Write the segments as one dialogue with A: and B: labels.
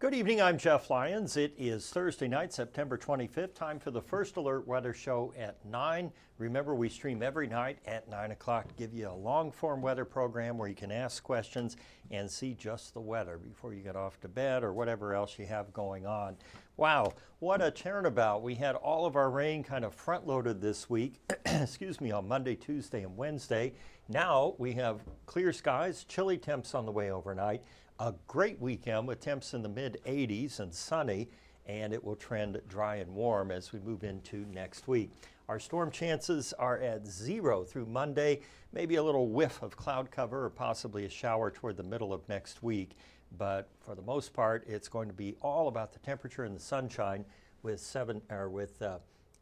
A: Good evening, I'm Jeff Lyons. It is Thursday night, September 25th. Time for the First Alert Weather Show at 9. Remember, we stream every night at 9 o'clock to give you a long-form weather program where you can ask questions and see just the weather before you get off to bed or whatever else you have going on. Wow, what a turnabout. We had all of our rain kind of front-loaded this week, excuse me, on Monday, Tuesday, and Wednesday. Now we have clear skies, chilly temps on the way overnight. A great weekend with temps in the mid-80s and sunny, and it will trend dry and warm as we move into next week. Our storm chances are at 0 through Monday, maybe a little whiff of cloud cover or possibly a shower toward the middle of next week. But for the most part, it's going to be all about the temperature and the sunshine with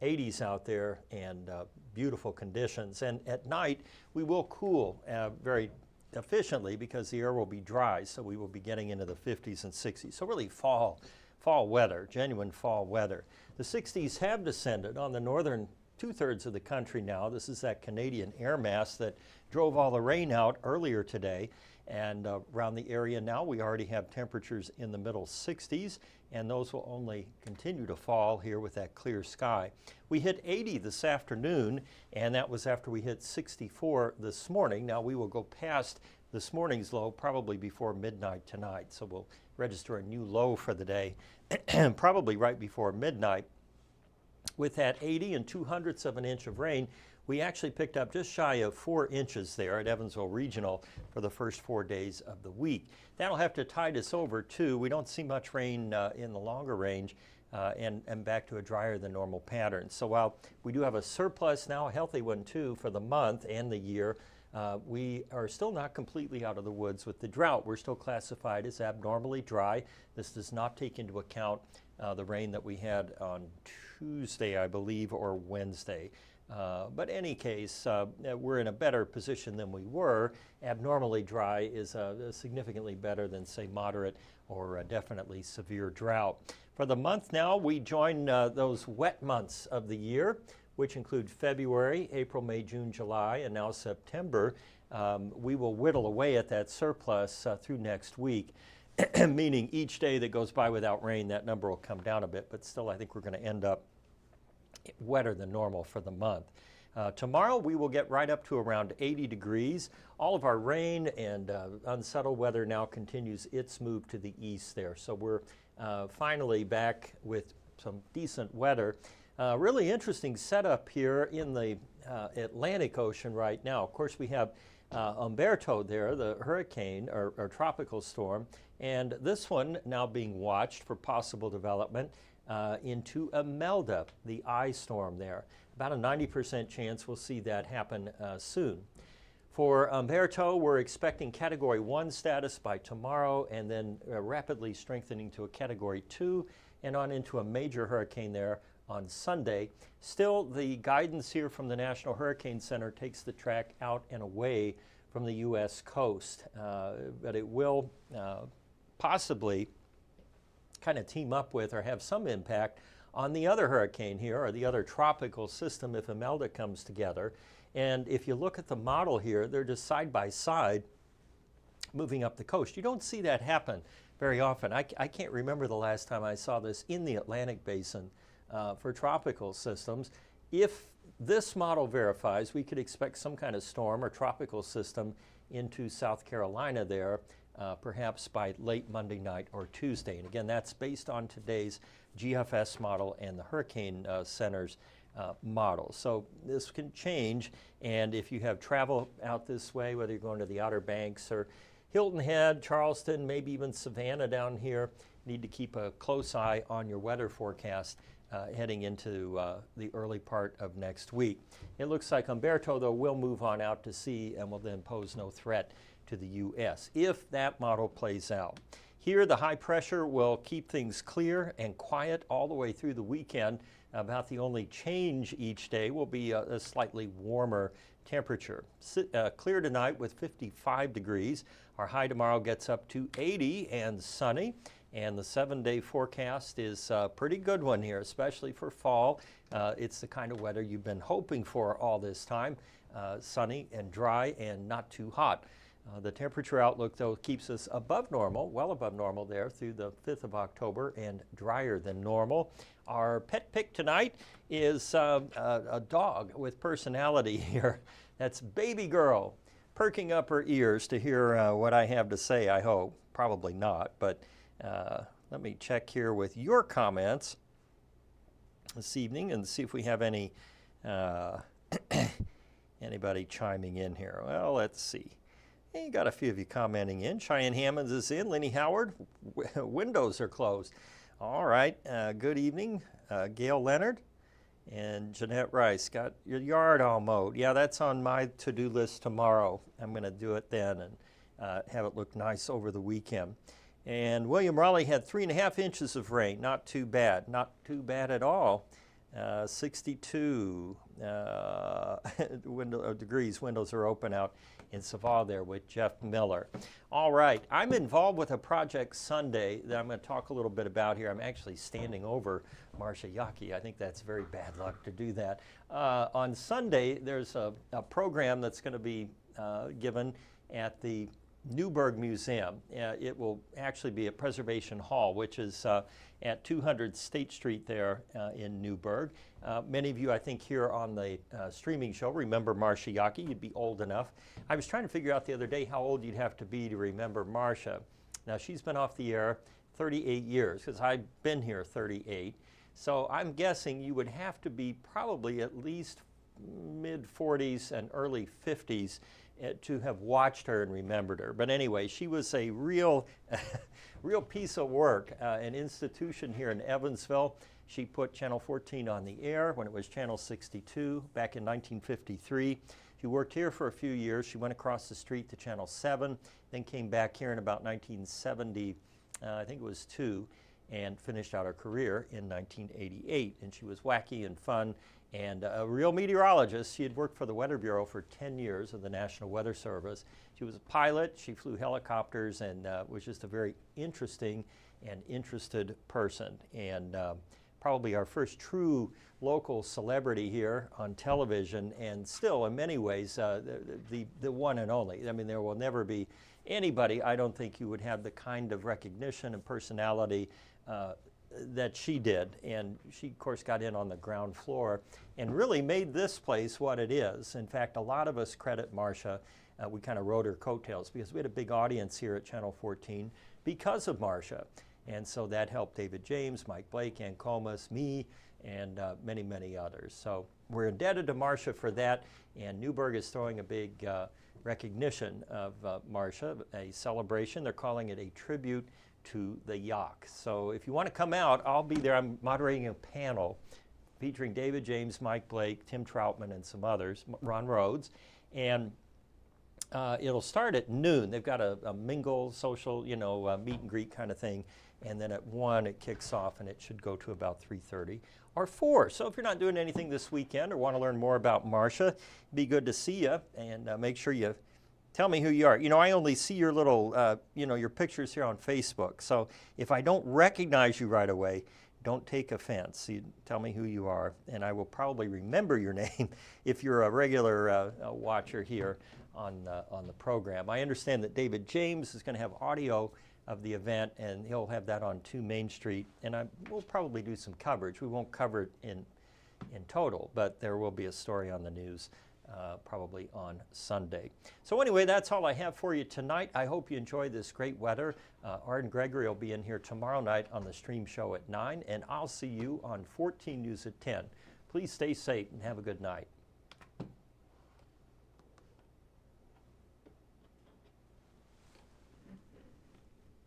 A: 80s out there and beautiful conditions. And at night, we will cool very efficiently because the air will be dry, so we will be getting into the 50s and 60s. So really fall weather, genuine fall weather. The 60s have descended on the northern two-thirds of the country now. This is that Canadian air mass that drove all the rain out earlier today. And around the area now, we already have temperatures in the middle 60s, and those will only continue to fall here with that clear sky. We hit 80 this afternoon, and that was after we hit 64 this morning. Now we will go past this morning's low probably before midnight tonight, so we'll register a new low for the day, probably right before midnight. With that 80 and 2/100ths of an inch of rain, we actually picked up just shy of 4 inches there at Evansville Regional for the first 4 days of the week. That'll have to tide us over too. We don't see much rain in the longer range and back to a drier than normal pattern. So while we do have a surplus now, a healthy one too, for the month and the year, we are still not completely out of the woods with the drought. We're still classified as abnormally dry. This does not take into account the rain that we had on Tuesday, I believe, or Wednesday. But in any case, we're in a better position than we were. Abnormally dry is significantly better than, say, moderate or definitely severe drought. For the month now, we join those wet months of the year, which include February, April, May, June, July, and now September. We will whittle away at that surplus through next week, meaning each day that goes by without rain, that number will come down a bit, but still I think we're going to end up wetter than normal for the month. Tomorrow we will get right up to around 80 degrees. All of our rain and unsettled weather now continues its move to the east there. So we're finally back with some decent weather. Really interesting setup here in the Atlantic Ocean right now. Of course, we have Umberto there, the hurricane or tropical storm, and this one now being watched for possible development into Imelda, the eye storm there. About a 90% chance we'll see that happen soon. For Umberto, we're expecting Category 1 status by tomorrow and then rapidly strengthening to a Category 2 and on into a major hurricane there on Sunday. Still, the guidance here from the National Hurricane Center takes the track out and away from the U.S. coast, but it will possibly kind of team up with or have some impact on the other hurricane here or the other tropical system if Imelda comes together. And if you look at the model here, they're just side by side moving up the coast. You don't see that happen very often. I can't remember the last time I saw this in the Atlantic Basin for tropical systems. If this model verifies, we could expect some kind of storm or tropical system into South Carolina there, perhaps by late Monday night or Tuesday. And again, that's based on today's GFS model and the Hurricane Center's model. So this can change, and if you have travel out this way, whether you're going to the Outer Banks or Hilton Head, Charleston, maybe even Savannah down here, need to keep a close eye on your weather forecast heading into the early part of next week. It looks like Umberto, though, will move on out to sea and will then pose no threat to the U.S. if that model plays out. Here, the high pressure will keep things clear and quiet all the way through the weekend. About the only change each day will be a slightly warmer temperature. Clear tonight with 55 degrees. Our high tomorrow gets up to 80 and sunny. And the 7-day forecast is a pretty good one here, especially for fall. It's the kind of weather you've been hoping for all this time. Sunny and dry and not too hot. The temperature outlook, though, keeps us above normal, well above normal there through the 5th of October and drier than normal. Our pet pick tonight is a dog with personality here. That's Baby Girl, perking up her ears to hear what I have to say, I hope. Probably not, but let me check here with your comments this evening and see if we have any anybody chiming in here. Well, let's see. Hey, got a few of you commenting in. Cheyenne Hammonds is in. Lenny Howard, windows are closed. All right, good evening. Gail Leonard and Jeanette Rice, got your yard all mowed. Yeah, that's on my to-do list tomorrow. I'm going to do it then and have it look nice over the weekend. And William Raleigh had 3.5 inches of rain. Not too bad. Not too bad at all. 62 degrees. Windows are open out in Saval there with Jeff Miller. All right, I'm involved with a project Sunday that I'm going to talk a little bit about here. I'm actually standing over Marcia Yockey. I think that's very bad luck to do that. On Sunday, there's a program that's going to be given at the Newburgh Museum. It will actually be at Preservation Hall, which is at 200 State Street there in Newburgh. Many of you, I think, here on the streaming show remember Marcia Yockey. You'd be old enough. I was trying to figure out the other day how old you'd have to be to remember Marcia. Now, she's been off the air 38 years, because I've been here 38. So I'm guessing you would have to be probably at least mid-40s and early 50s to have watched her and remembered her. But anyway, she was a real piece of work, an institution here in Evansville. She put Channel 14 on the air when it was Channel 62 back in 1953. She worked here for a few years. She went across the street to Channel 7, then came back here in about 1970, I think it was 2, and finished out her career in 1988. And she was wacky and fun and a real meteorologist. She had worked for the Weather Bureau for 10 years of the National Weather Service. She was a pilot. She flew helicopters and was just a very interesting and interested person. And probably our first true local celebrity here on television, and still in many ways the one and only. I mean, there will never be anybody, I don't think, you would have the kind of recognition and personality that she did. And she, of course, got in on the ground floor and really made this place what it is. In fact, a lot of us credit Marcia. We kind of rode her coattails because we had a big audience here at Channel 14 because of Marcia. And so that helped David James, Mike Blake, Ann Comas, me, and many, many others. So we're indebted to Marcia for that. And Newburgh is throwing a big recognition of Marcia, a celebration. They're calling it a tribute to the Yock. So if you want to come out, I'll be there. I'm moderating a panel featuring David James, Mike Blake, Tim Troutman, and some others, Ron Rhodes. And it'll start at noon. They've got a mingle, social, meet and greet kind of thing. And then at 1, it kicks off, and it should go to about 3:30 or 4. So if you're not doing anything this weekend or want to learn more about Marcia, it'd be good to see you. And make sure you tell me who you are. I only see your little, your pictures here on Facebook. So if I don't recognize you right away, don't take offense. You tell me who you are, and I will probably remember your name if you're a regular watcher here on the program. I understand that David James is going to have audio of the event, and he'll have that on 2 Main Street, and we'll probably do some coverage. We won't cover it in total, but there will be a story on the news probably on Sunday. So anyway, that's all I have for you tonight. I hope you enjoy this great weather. Arden Gregory will be in here tomorrow night on the stream show at 9, and I'll see you on 14 News at 10. Please stay safe and have a good night.